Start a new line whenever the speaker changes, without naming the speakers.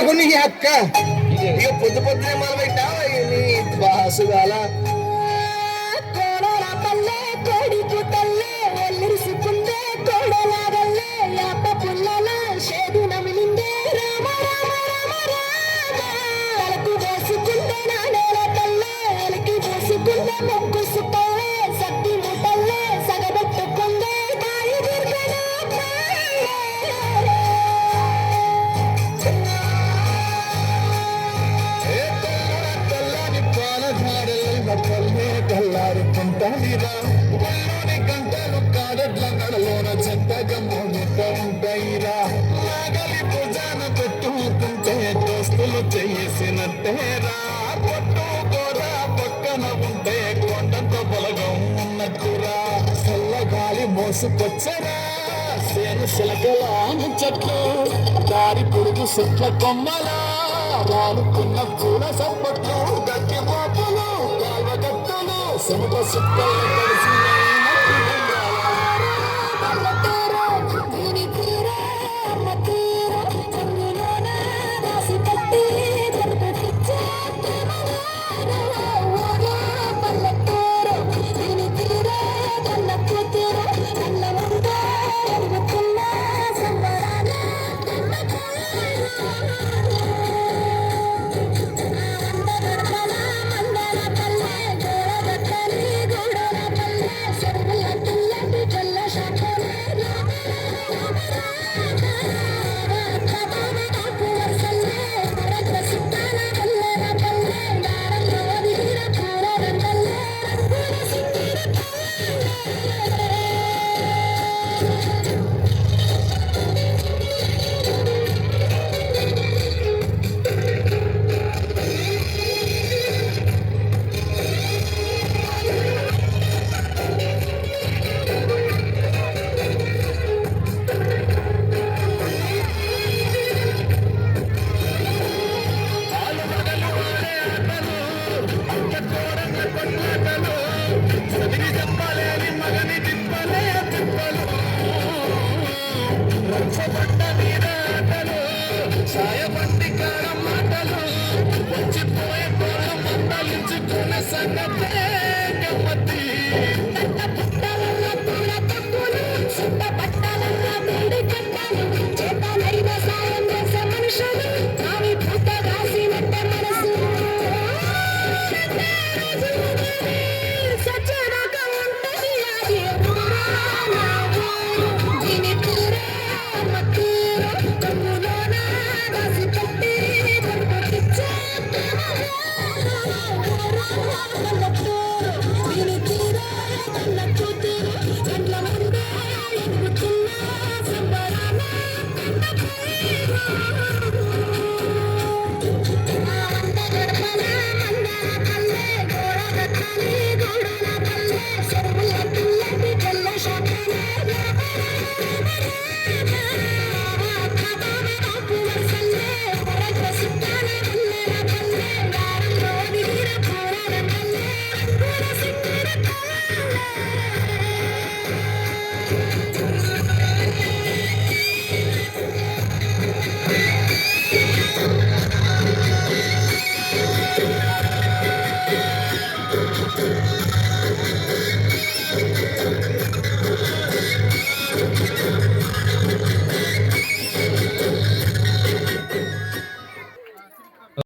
కొన్ని అక్క ఇక పొద్దు పొద్దునే మొదలు పెట్టావా నీ బాసుగాల కల్లారుకుంటాయిరా గంటలు కాడెడ్ల నడలోన చెత్తగా మోగుతూ ఉంటాయిరా నాగలి భుజాన పెట్టుకుంటే దోస్తులు చేసినట్టేరా పొట్టు కూర పక్కన ఉంటే కొండంతో బలగం ఉన్నట్టురా చల్లగాలి మోసుకొచ్చరా సేను శిలకలాను చెట్లు దారి పొడుగు చెట్ల కొమ్మలా రాలుకున్న పూల సప్పట్లు గట్టి మోపులు కాల్వగట్టులు చెమట సుక్కలు కలిసి సాయపట్టి కాడ మాటలు వచ్చిపోయే మందలించుకున్న సంగతే